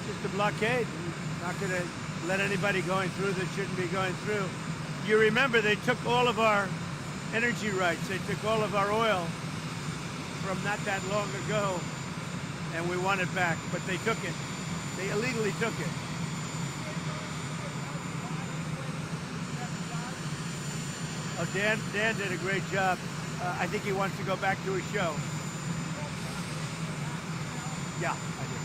just a blockade. Not going to let anybody going through that shouldn't be going through. You remember they took all of our energy rights. They took all of our oil from not that long ago, and we want it back. But they took it. They illegally took it. Oh, Dan did a great job. I think he wants to go back to his show. Yeah, I do.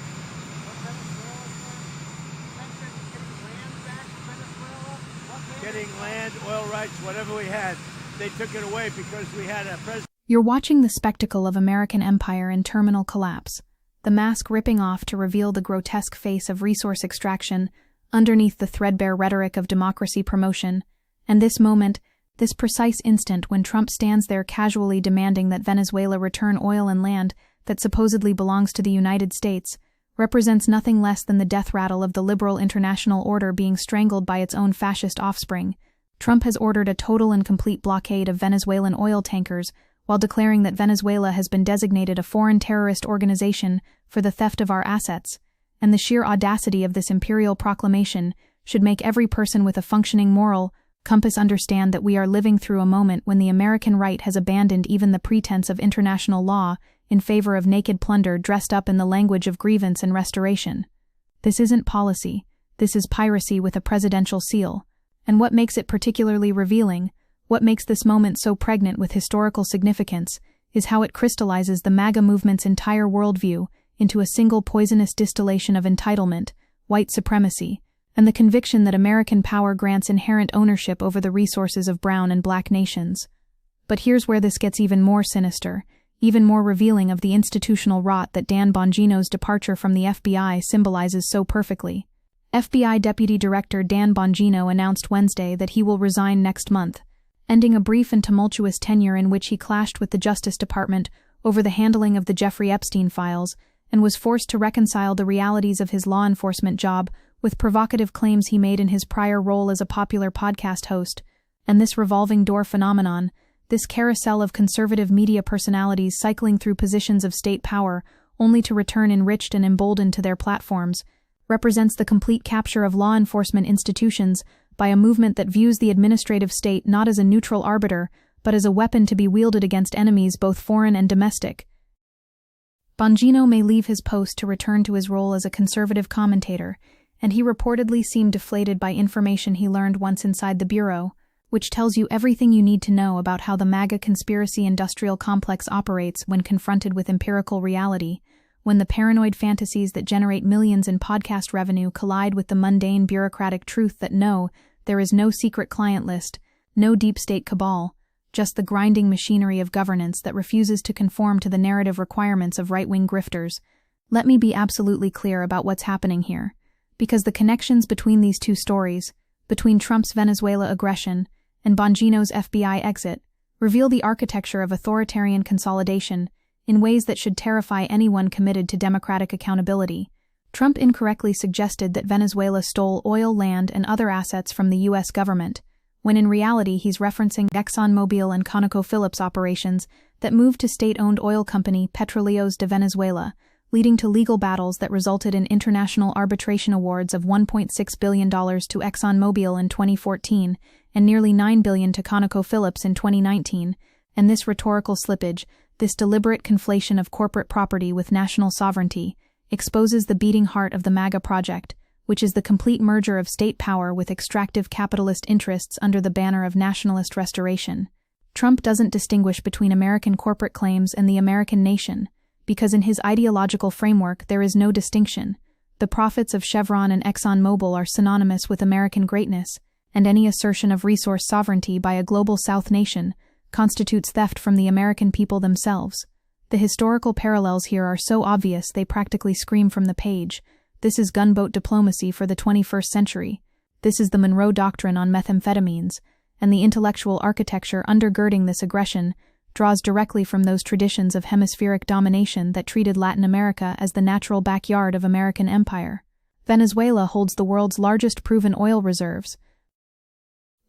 Getting land, oil rights, whatever we had, they took it away because we had a president. You're watching the spectacle of American empire in terminal collapse, the mask ripping off to reveal the grotesque face of resource extraction underneath the threadbare rhetoric of democracy promotion, and this moment, this precise instant when Trump stands there casually demanding that Venezuela return oil and land that supposedly belongs to the United States, represents nothing less than the death rattle of the liberal international order being strangled by its own fascist offspring. Trump has ordered a total and complete blockade of Venezuelan oil tankers while declaring that Venezuela has been designated a foreign terrorist organization for the theft of our assets, and the sheer audacity of this imperial proclamation should make every person with a functioning moral compass understand that we are living through a moment when the American right has abandoned even the pretense of international law in favor of naked plunder dressed up in the language of grievance and restoration. This isn't policy, this is piracy with a presidential seal. And what makes it particularly revealing, what makes this moment so pregnant with historical significance, is how it crystallizes the MAGA movement's entire worldview into a single poisonous distillation of entitlement, white supremacy, and the conviction that American power grants inherent ownership over the resources of brown and black nations. But here's where this gets even more sinister, even more revealing of the institutional rot that Dan Bongino's departure from the FBI symbolizes so perfectly. FBI Deputy Director Dan Bongino announced Wednesday that he will resign next month, ending a brief and tumultuous tenure in which he clashed with the Justice Department over the handling of the Jeffrey Epstein files and was forced to reconcile the realities of his law enforcement job with provocative claims he made in his prior role as a popular podcast host. And this revolving door phenomenon, this carousel of conservative media personalities cycling through positions of state power only to return enriched and emboldened to their platforms, represents the complete capture of law enforcement institutions by a movement that views the administrative state not as a neutral arbiter, but as a weapon to be wielded against enemies both foreign and domestic. Bongino may leave his post to return to his role as a conservative commentator, and he reportedly seemed deflated by information he learned once inside the Bureau, which tells you everything you need to know about how the MAGA conspiracy industrial complex operates when confronted with empirical reality, when the paranoid fantasies that generate millions in podcast revenue collide with the mundane bureaucratic truth that no, there is no secret client list, no deep state cabal, just the grinding machinery of governance that refuses to conform to the narrative requirements of right-wing grifters. Let me be absolutely clear about what's happening here, because the connections between these two stories, between Trump's Venezuela aggression and Bongino's FBI exit, reveal the architecture of authoritarian consolidation in ways that should terrify anyone committed to democratic accountability. Trump incorrectly suggested that Venezuela stole oil, land, and other assets from the U.S. government, when in reality he's referencing ExxonMobil and ConocoPhillips operations that moved to state-owned oil company Petróleos de Venezuela, leading to legal battles that resulted in international arbitration awards of $1.6 billion to ExxonMobil in 2014 and nearly $9 billion to ConocoPhillips in 2019, and this rhetorical slippage, this deliberate conflation of corporate property with national sovereignty, exposes the beating heart of the MAGA project, which is the complete merger of state power with extractive capitalist interests under the banner of nationalist restoration. Trump doesn't distinguish between American corporate claims and the American nation, because in his ideological framework there is no distinction. The profits of Chevron and ExxonMobil are synonymous with American greatness, and any assertion of resource sovereignty by a global South nation constitutes theft from the American people themselves. The historical parallels here are so obvious they practically scream from the page. This is gunboat diplomacy for the 21st century. This is the Monroe Doctrine on methamphetamines, and the intellectual architecture undergirding this aggression draws directly from those traditions of hemispheric domination that treated Latin America as the natural backyard of American empire. Venezuela holds the world's largest proven oil reserves,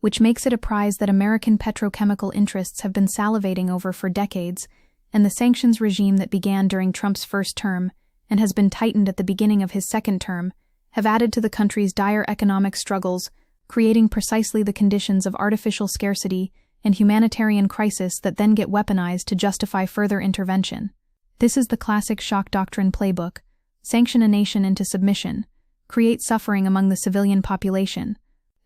which makes it a prize that American petrochemical interests have been salivating over for decades, and the sanctions regime that began during Trump's first term and has been tightened at the beginning of his second term have added to the country's dire economic struggles, creating precisely the conditions of artificial scarcity and humanitarian crisis that then get weaponized to justify further intervention. This is the classic shock doctrine playbook: sanction a nation into submission, create suffering among the civilian population,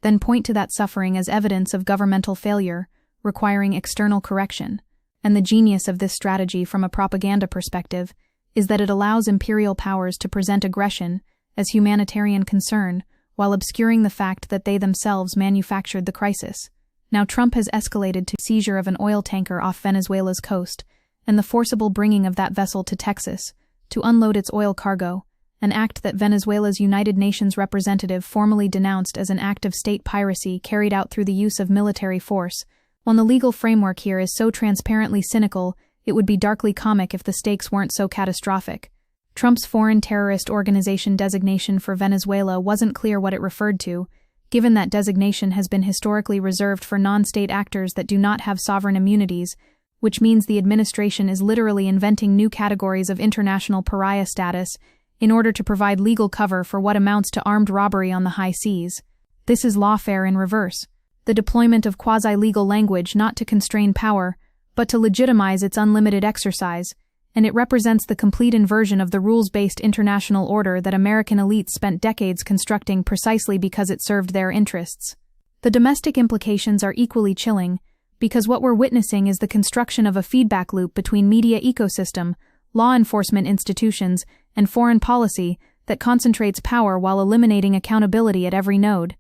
then point to that suffering as evidence of governmental failure, requiring external correction. And the genius of this strategy from a propaganda perspective is that it allows imperial powers to present aggression as humanitarian concern while obscuring the fact that they themselves manufactured the crisis. Now Trump has escalated to seizure of an oil tanker off Venezuela's coast and the forcible bringing of that vessel to Texas to unload its oil cargo, an act that Venezuela's United Nations representative formally denounced as an act of state piracy carried out through the use of military force. While the legal framework here is so transparently cynical, it would be darkly comic if the stakes weren't so catastrophic. Trump's foreign terrorist organization designation for Venezuela wasn't clear what it referred to, given that designation has been historically reserved for non-state actors that do not have sovereign immunities, which means the administration is literally inventing new categories of international pariah status in order to provide legal cover for what amounts to armed robbery on the high seas. This is lawfare in reverse, the deployment of quasi-legal language not to constrain power, but to legitimize its unlimited exercise, and it represents the complete inversion of the rules-based international order that American elites spent decades constructing precisely because it served their interests. The domestic implications are equally chilling, because what we're witnessing is the construction of a feedback loop between media ecosystem, law enforcement institutions, and foreign policy that concentrates power while eliminating accountability at every node.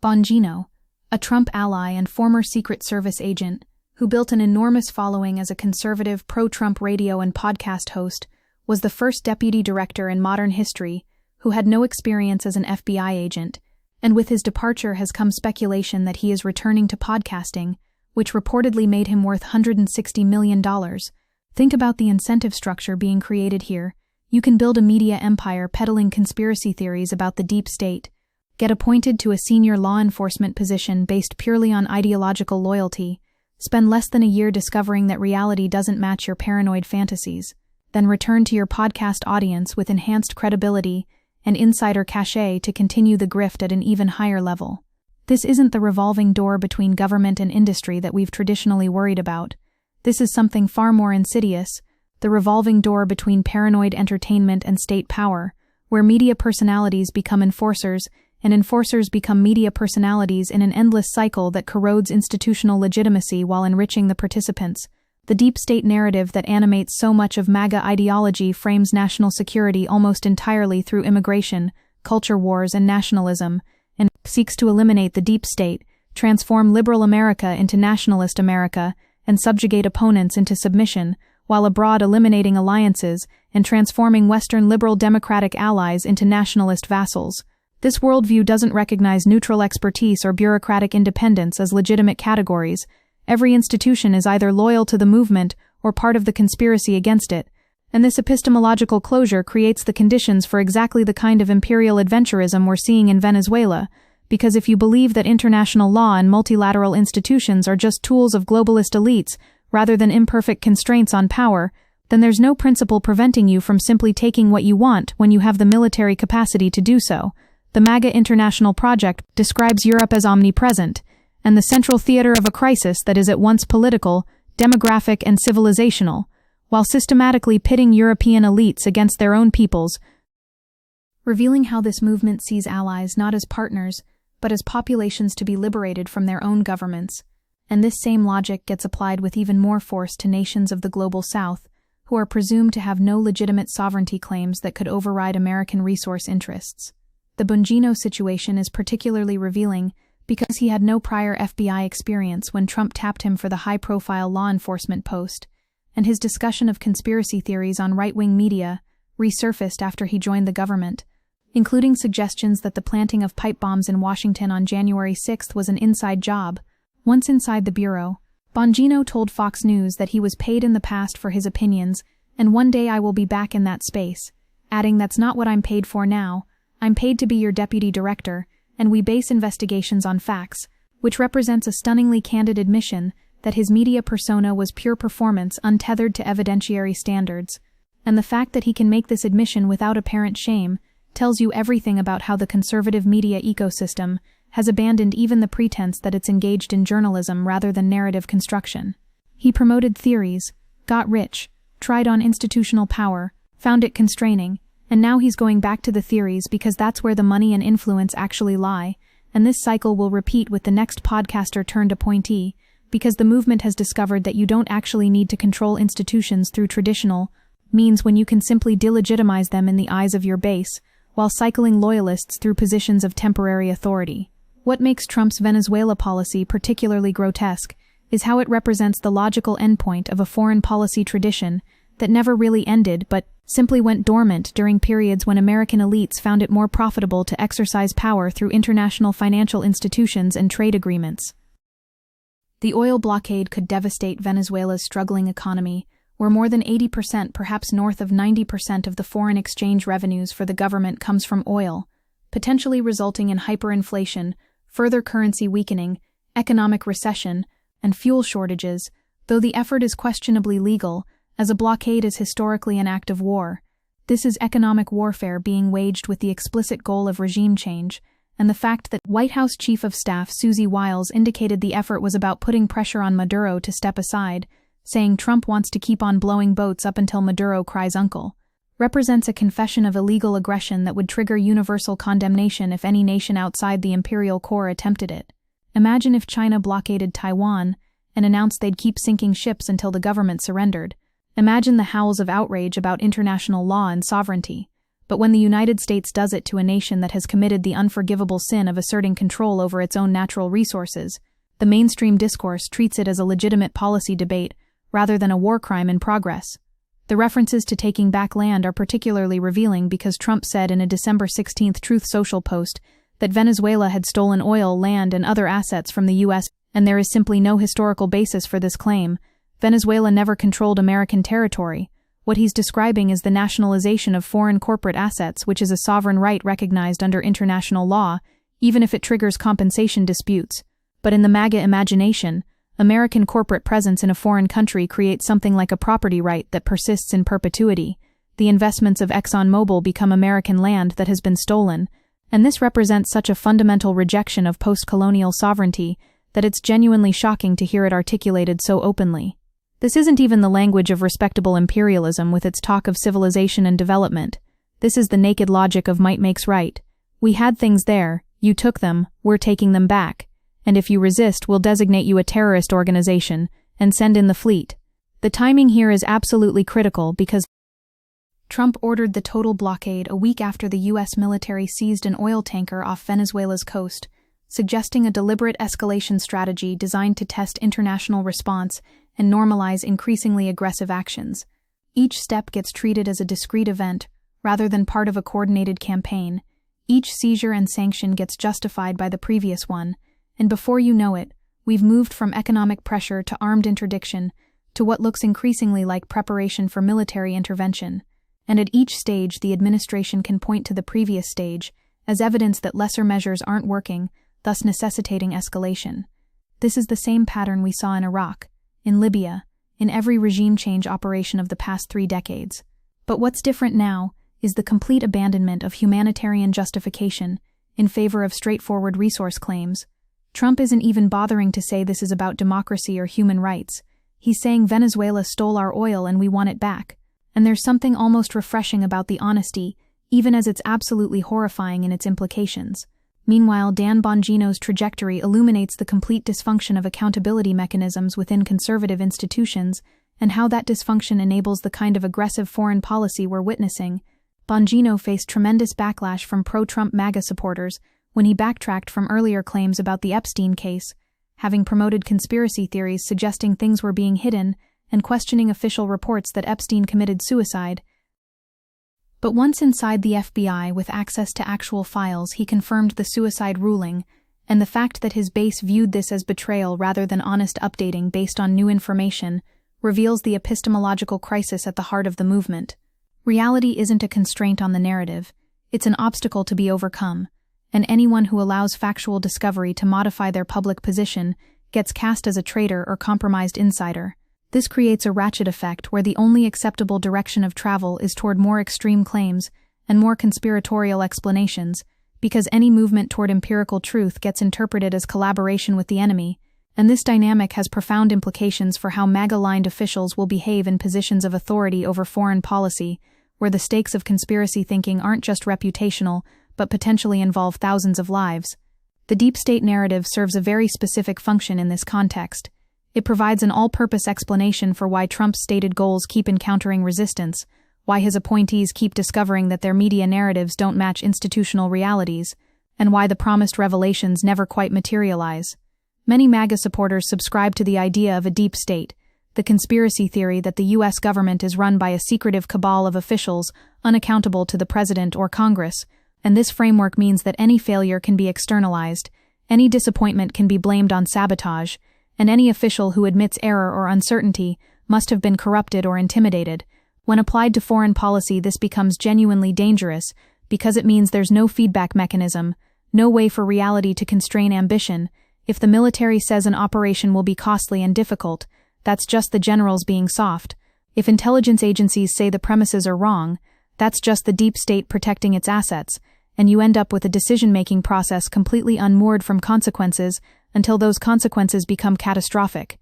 Bongino, a Trump ally and former Secret Service agent, who built an enormous following as a conservative pro-Trump radio and podcast host, was the first deputy director in modern history who had no experience as an FBI agent, and with his departure has come speculation that he is returning to podcasting, which reportedly made him worth $160 million. Think about the incentive structure being created here. You can build a media empire peddling conspiracy theories about the deep state, get appointed to a senior law enforcement position based purely on ideological loyalty, spend less than a year discovering that reality doesn't match your paranoid fantasies, then return to your podcast audience with enhanced credibility and insider cachet to continue the grift at an even higher level. This isn't the revolving door between government and industry that we've traditionally worried about. This is something far more insidious, the revolving door between paranoid entertainment and state power, where media personalities become enforcers and enforcers become media personalities in an endless cycle that corrodes institutional legitimacy while enriching the participants. The deep state narrative that animates so much of MAGA ideology frames national security almost entirely through immigration, culture wars, and nationalism, and seeks to eliminate the deep state, transform liberal America into nationalist America, and subjugate opponents into submission, while abroad eliminating alliances and transforming Western liberal democratic allies into nationalist vassals. This worldview doesn't recognize neutral expertise or bureaucratic independence as legitimate categories. Every institution is either loyal to the movement or part of the conspiracy against it, and this epistemological closure creates the conditions for exactly the kind of imperial adventurism we're seeing in Venezuela, because if you believe that international law and multilateral institutions are just tools of globalist elites rather than imperfect constraints on power, then there's no principle preventing you from simply taking what you want when you have the military capacity to do so. The MAGA International Project describes Europe as omnipresent, and the central theater of a crisis that is at once political, demographic, and civilizational, while systematically pitting European elites against their own peoples, revealing how this movement sees allies not as partners, but as populations to be liberated from their own governments. And this same logic gets applied with even more force to nations of the global south, who are presumed to have no legitimate sovereignty claims that could override American resource interests. The Bongino situation is particularly revealing because he had no prior FBI experience when Trump tapped him for the high-profile law enforcement post, and his discussion of conspiracy theories on right-wing media resurfaced after he joined the government, including suggestions that the planting of pipe bombs in Washington on January 6th was an inside job. Once inside the bureau, Bongino told Fox News that he was paid in the past for his opinions, and one day I will be back in that space, adding, "That's not what I'm paid for now. I'm paid to be your deputy director, and we base investigations on facts," which represents a stunningly candid admission that his media persona was pure performance untethered to evidentiary standards. And the fact that he can make this admission without apparent shame tells you everything about how the conservative media ecosystem has abandoned even the pretense that it's engaged in journalism rather than narrative construction. He promoted theories, got rich, tried on institutional power, found it constraining, and now he's going back to the theories because that's where the money and influence actually lie, and this cycle will repeat with the next podcaster turned appointee, because the movement has discovered that you don't actually need to control institutions through traditional means when you can simply delegitimize them in the eyes of your base, while cycling loyalists through positions of temporary authority. What makes Trump's Venezuela policy particularly grotesque is how it represents the logical endpoint of a foreign policy tradition that never really ended but simply went dormant during periods when American elites found it more profitable to exercise power through international financial institutions and trade agreements. The oil blockade could devastate Venezuela's struggling economy, where more than 80%, perhaps north of 90% of the foreign exchange revenues for the government comes from oil, potentially resulting in hyperinflation, further currency weakening, economic recession, and fuel shortages, though the effort is questionably legal, as a blockade is historically an act of war. This is economic warfare being waged with the explicit goal of regime change, and the fact that White House Chief of Staff Susie Wiles indicated the effort was about putting pressure on Maduro to step aside, saying Trump wants to keep on blowing boats up until Maduro cries uncle, represents a confession of illegal aggression that would trigger universal condemnation if any nation outside the imperial core attempted it. Imagine if China blockaded Taiwan and announced they'd keep sinking ships until the government surrendered. Imagine the howls of outrage about international law and sovereignty. But when the United States does it to a nation that has committed the unforgivable sin of asserting control over its own natural resources, the mainstream discourse treats it as a legitimate policy debate rather than a war crime in progress. The references to taking back land are particularly revealing because Trump said in a December 16 Truth Social post that Venezuela had stolen oil, land, and other assets from the U.S., and there is simply no historical basis for this claim. Venezuela never controlled American territory. What he's describing is the nationalization of foreign corporate assets, which is a sovereign right recognized under international law, even if it triggers compensation disputes. But in the MAGA imagination, American corporate presence in a foreign country creates something like a property right that persists in perpetuity. The investments of ExxonMobil become American land that has been stolen, and this represents such a fundamental rejection of post-colonial sovereignty that it's genuinely shocking to hear it articulated so openly. This isn't even the language of respectable imperialism with its talk of civilization and development. This is the naked logic of might makes right. We had things there, you took them, we're taking them back. And if you resist, we'll designate you a terrorist organization and send in the fleet. The timing here is absolutely critical because Trump ordered the total blockade a week after the U.S. military seized an oil tanker off Venezuela's coast, suggesting a deliberate escalation strategy designed to test international response and normalize increasingly aggressive actions. Each step gets treated as a discrete event, rather than part of a coordinated campaign. Each seizure and sanction gets justified by the previous one, and before you know it, we've moved from economic pressure to armed interdiction to what looks increasingly like preparation for military intervention. And at each stage, the administration can point to the previous stage as evidence that lesser measures aren't working, thus necessitating escalation. This is the same pattern we saw in Iraq, in Libya, in every regime change operation of the past 3 decades. But what's different now is the complete abandonment of humanitarian justification in favor of straightforward resource claims. Trump isn't even bothering to say this is about democracy or human rights. He's saying Venezuela stole our oil and we want it back. And there's something almost refreshing about the honesty, even as it's absolutely horrifying in its implications. Meanwhile, Dan Bongino's trajectory illuminates the complete dysfunction of accountability mechanisms within conservative institutions and how that dysfunction enables the kind of aggressive foreign policy we're witnessing. Bongino faced tremendous backlash from pro-Trump MAGA supporters when he backtracked from earlier claims about the Epstein case, having promoted conspiracy theories suggesting things were being hidden and questioning official reports that Epstein committed suicide. But once inside the FBI with access to actual files, he confirmed the suicide ruling, and the fact that his base viewed this as betrayal rather than honest updating based on new information reveals the epistemological crisis at the heart of the movement. Reality isn't a constraint on the narrative, it's an obstacle to be overcome, and anyone who allows factual discovery to modify their public position gets cast as a traitor or compromised insider. This creates a ratchet effect where the only acceptable direction of travel is toward more extreme claims and more conspiratorial explanations, because any movement toward empirical truth gets interpreted as collaboration with the enemy, and this dynamic has profound implications for how MAGA-aligned officials will behave in positions of authority over foreign policy, where the stakes of conspiracy thinking aren't just reputational, but potentially involve thousands of lives. The deep state narrative serves a very specific function in this context. It provides an all-purpose explanation for why Trump's stated goals keep encountering resistance, why his appointees keep discovering that their media narratives don't match institutional realities, and why the promised revelations never quite materialize. Many MAGA supporters subscribe to the idea of a deep state, the conspiracy theory that the U.S. government is run by a secretive cabal of officials unaccountable to the president or Congress, and this framework means that any failure can be externalized, any disappointment can be blamed on sabotage, and any official who admits error or uncertainty must have been corrupted or intimidated. When applied to foreign policy, this becomes genuinely dangerous because it means there's no feedback mechanism, no way for reality to constrain ambition. If the military says an operation will be costly and difficult, that's just the generals being soft. If intelligence agencies say the premises are wrong, that's just the deep state protecting its assets, and you end up with a decision-making process completely unmoored from consequences until those consequences become catastrophic.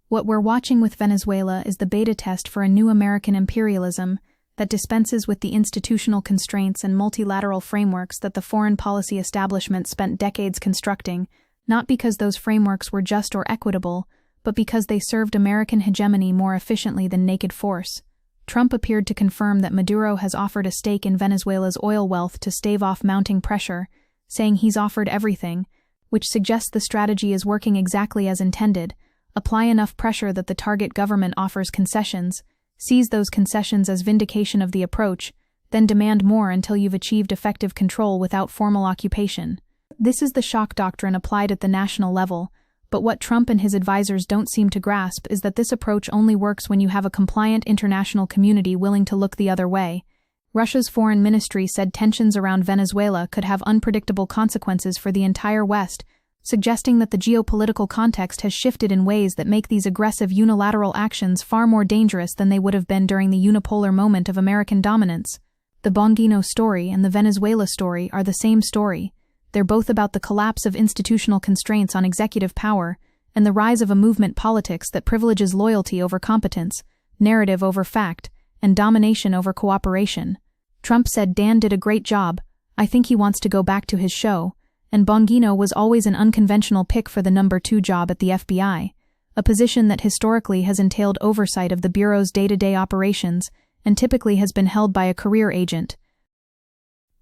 What we're watching with Venezuela is the beta test for a new American imperialism that dispenses with the institutional constraints and multilateral frameworks that the foreign policy establishment spent decades constructing, not because those frameworks were just or equitable, but because they served American hegemony more efficiently than naked force. Trump appeared to confirm that Maduro has offered a stake in Venezuela's oil wealth to stave off mounting pressure, saying he's offered everything, which suggests the strategy is working exactly as intended. Apply enough pressure that the target government offers concessions, sees those concessions as vindication of the approach, then demand more until you've achieved effective control without formal occupation. This is the shock doctrine applied at the national level, but what Trump and his advisors don't seem to grasp is that this approach only works when you have a compliant international community willing to look the other way. Russia's foreign ministry said tensions around Venezuela could have unpredictable consequences for the entire West, suggesting that the geopolitical context has shifted in ways that make these aggressive unilateral actions far more dangerous than they would have been during the unipolar moment of American dominance. The Bongino story and the Venezuela story are the same story. They're both about the collapse of institutional constraints on executive power and the rise of a movement politics that privileges loyalty over competence, narrative over fact, and domination over cooperation. Trump said Dan did a great job. I think he wants to go back to his show. And Bongino was always an unconventional pick for the number 2 job at the FBI, a position that historically has entailed oversight of the Bureau's day-to-day operations and typically has been held by a career agent,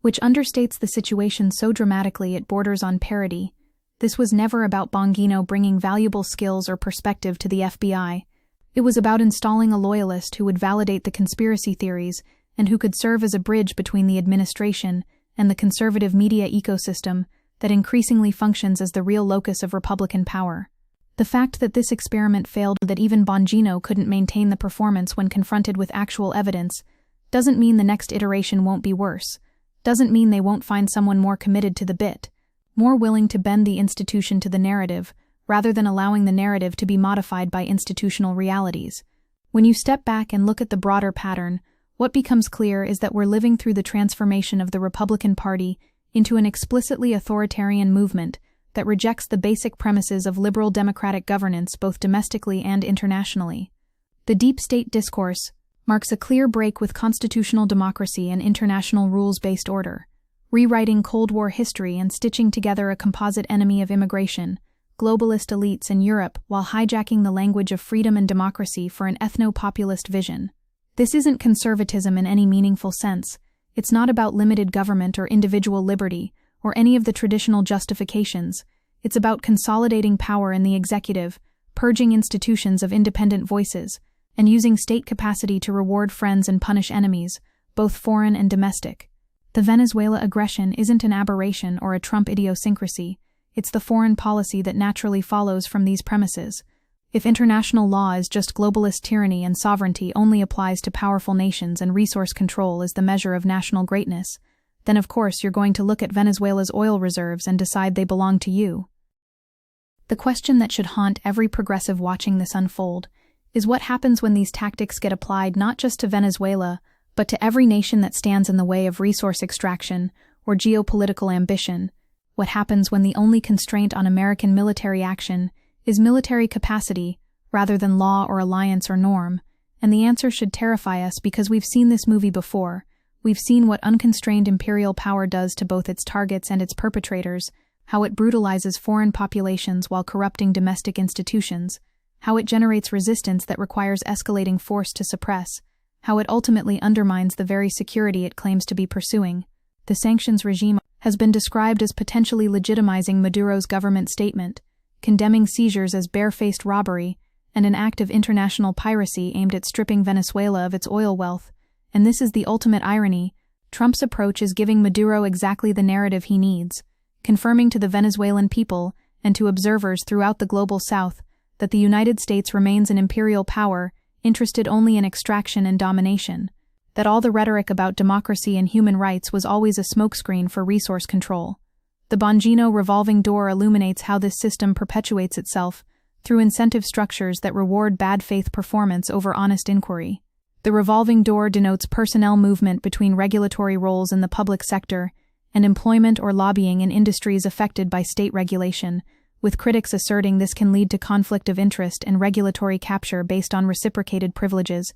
which understates the situation so dramatically it borders on parody. This was never about Bongino bringing valuable skills or perspective to the FBI. It was about installing a loyalist who would validate the conspiracy theories and who could serve as a bridge between the administration and the conservative media ecosystem that increasingly functions as the real locus of Republican power. The fact that this experiment failed, that even Bongino couldn't maintain the performance when confronted with actual evidence, doesn't mean the next iteration won't be worse, doesn't mean they won't find someone more committed to the bit, more willing to bend the institution to the narrative, rather than allowing the narrative to be modified by institutional realities. When you step back and look at the broader pattern, what becomes clear is that we're living through the transformation of the Republican Party into an explicitly authoritarian movement that rejects the basic premises of liberal democratic governance both domestically and internationally. The deep state discourse marks a clear break with constitutional democracy and international rules-based order, rewriting Cold War history and stitching together a composite enemy of immigration, globalist elites in Europe, while hijacking the language of freedom and democracy for an ethno-populist vision. This isn't conservatism in any meaningful sense. It's not about limited government or individual liberty, or any of the traditional justifications. It's about consolidating power in the executive, purging institutions of independent voices, and using state capacity to reward friends and punish enemies, both foreign and domestic. The Venezuela aggression isn't an aberration or a Trump idiosyncrasy. It's the foreign policy that naturally follows from these premises. If international law is just globalist tyranny and sovereignty only applies to powerful nations and resource control is the measure of national greatness, then of course you're going to look at Venezuela's oil reserves and decide they belong to you. The question that should haunt every progressive watching this unfold is what happens when these tactics get applied not just to Venezuela, But to every nation that stands in the way of resource extraction or geopolitical ambition, what happens when the only constraint on American military action is military capacity rather than law or alliance or norm? And the answer should terrify us because we've seen this movie before. We've seen what unconstrained imperial power does to both its targets and its perpetrators, how it brutalizes foreign populations while corrupting domestic institutions, how it generates resistance that requires escalating force to suppress, how it ultimately undermines the very security it claims to be pursuing. The sanctions regime has been described as potentially legitimizing Maduro's government statement, condemning seizures as barefaced robbery and an act of international piracy aimed at stripping Venezuela of its oil wealth. And this is the ultimate irony. Trump's approach is giving Maduro exactly the narrative he needs, confirming to the Venezuelan people and to observers throughout the global South that the United States remains an imperial power interested only in extraction and domination, that all the rhetoric about democracy and human rights was always a smokescreen for resource control. The Bongino revolving door illuminates how this system perpetuates itself through incentive structures that reward bad faith performance over honest inquiry. The revolving door denotes personnel movement between regulatory roles in the public sector and employment or lobbying in industries affected by state regulation, with critics asserting this can lead to conflict of interest and regulatory capture based on reciprocated privileges.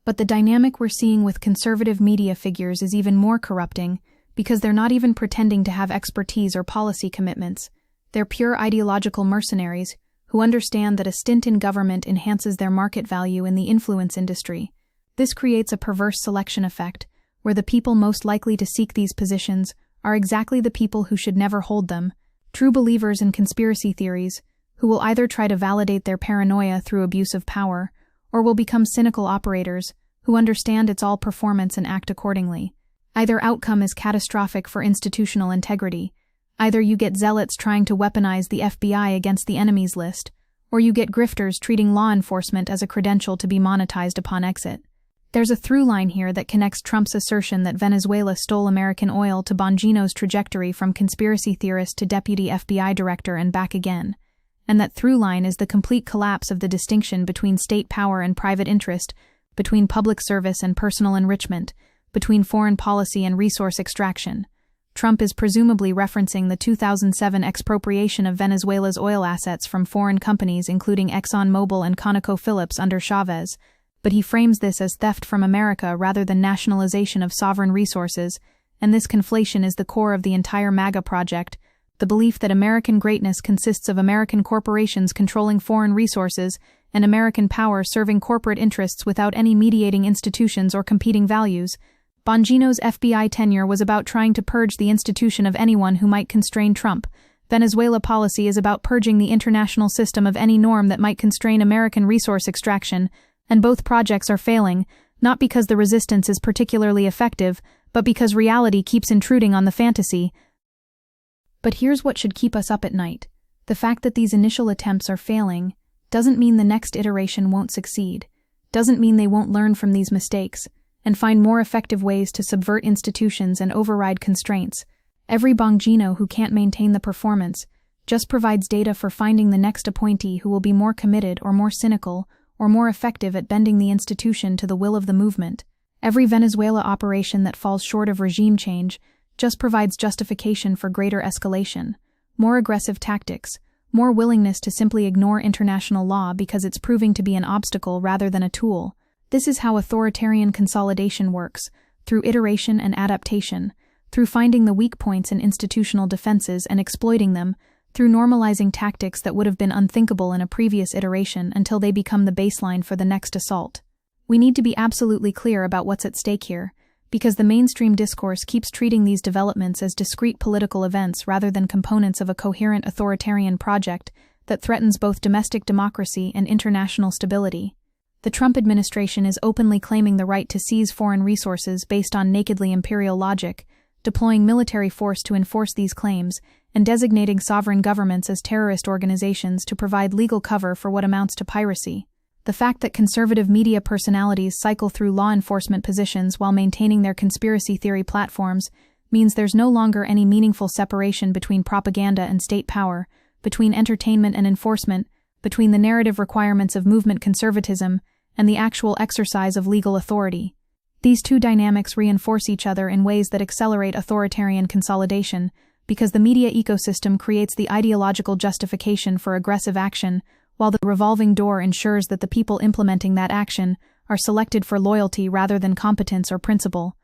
But the dynamic we're seeing with conservative media figures is even more corrupting because they're not even pretending to have expertise or policy commitments. They're pure ideological mercenaries who understand that a stint in government enhances their market value in the influence industry. This creates a perverse selection effect, where the people most likely to seek these positions are exactly the people who should never hold them, true believers in conspiracy theories, who will either try to validate their paranoia through abuse of power, or will become cynical operators who understand it's all performance and act accordingly. Either outcome is catastrophic for institutional integrity. Either you get zealots trying to weaponize the FBI against the enemies list, or you get grifters treating law enforcement as a credential to be monetized upon exit. There's a through line here that connects Trump's assertion that Venezuela stole American oil to Bongino's trajectory from conspiracy theorist to deputy FBI director and back again. And that through line is the complete collapse of the distinction between state power and private interest, between public service and personal enrichment, between foreign policy and resource extraction. Trump is presumably referencing the 2007 expropriation of Venezuela's oil assets from foreign companies including ExxonMobil and ConocoPhillips under Chavez, but he frames this as theft from America rather than nationalization of sovereign resources, and this conflation is the core of the entire MAGA project, the belief that American greatness consists of American corporations controlling foreign resources and American power serving corporate interests without any mediating institutions or competing values. Bongino's FBI tenure was about trying to purge the institution of anyone who might constrain Trump. Venezuela policy is about purging the international system of any norm that might constrain American resource extraction, and both projects are failing, not because the resistance is particularly effective, but because reality keeps intruding on the fantasy. But here's what should keep us up at night. The fact that these initial attempts are failing doesn't mean the next iteration won't succeed, doesn't mean they won't learn from these mistakes and find more effective ways to subvert institutions and override constraints. Every Bongino who can't maintain the performance just provides data for finding the next appointee who will be more committed or more cynical or more effective at bending the institution to the will of the movement. Every Venezuela operation that falls short of regime change just provides justification for greater escalation, more aggressive tactics, more willingness to simply ignore international law because it's proving to be an obstacle rather than a tool. This is how authoritarian consolidation works, through iteration and adaptation, through finding the weak points in institutional defenses and exploiting them, through normalizing tactics that would have been unthinkable in a previous iteration until they become the baseline for the next assault. We need to be absolutely clear about what's at stake here, because the mainstream discourse keeps treating these developments as discrete political events rather than components of a coherent authoritarian project that threatens both domestic democracy and international stability. The Trump administration is openly claiming the right to seize foreign resources based on nakedly imperial logic, deploying military force to enforce these claims, and designating sovereign governments as terrorist organizations to provide legal cover for what amounts to piracy. The fact that conservative media personalities cycle through law enforcement positions while maintaining their conspiracy theory platforms means there's no longer any meaningful separation between propaganda and state power, between entertainment and enforcement, between the narrative requirements of movement conservatism and the actual exercise of legal authority. These two dynamics reinforce each other in ways that accelerate authoritarian consolidation, because the media ecosystem creates the ideological justification for aggressive action, while the revolving door ensures that the people implementing that action are selected for loyalty rather than competence or principle.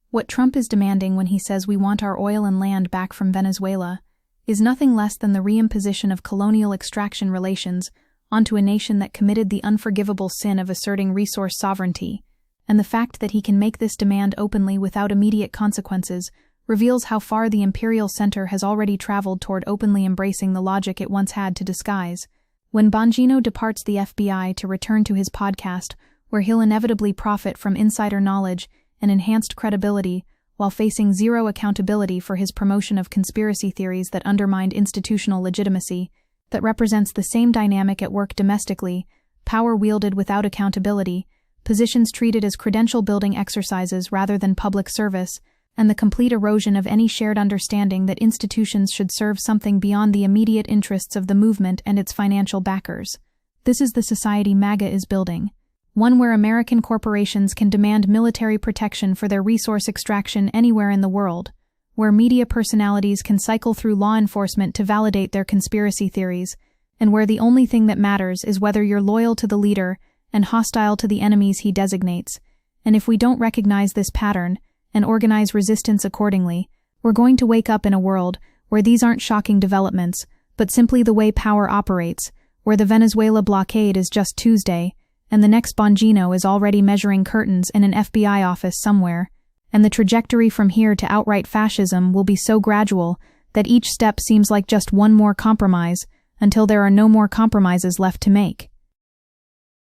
What Trump is demanding when he says we want our oil and land back from Venezuela is nothing less than the reimposition of colonial extraction relations onto a nation that committed the unforgivable sin of asserting resource sovereignty, and the fact that he can make this demand openly without immediate consequences reveals how far the imperial center has already traveled toward openly embracing the logic it once had to disguise. When Bongino departs the FBI to return to his podcast, where he'll inevitably profit from insider knowledge and enhanced credibility while facing zero accountability for his promotion of conspiracy theories that undermined institutional legitimacy, that represents the same dynamic at work domestically: power wielded without accountability, positions treated as credential-building exercises rather than public service, and the complete erosion of any shared understanding that institutions should serve something beyond the immediate interests of the movement and its financial backers. This is the society MAGA is building, one where American corporations can demand military protection for their resource extraction anywhere in the world, where media personalities can cycle through law enforcement to validate their conspiracy theories, and where the only thing that matters is whether you're loyal to the leader and hostile to the enemies he designates. And if we don't recognize this pattern and organize resistance accordingly, we're going to wake up in a world where these aren't shocking developments, but simply the way power operates, where the Venezuela blockade is just Tuesday, and the next Bongino is already measuring curtains in an FBI office somewhere, and the trajectory from here to outright fascism will be so gradual that each step seems like just one more compromise until there are no more compromises left to make.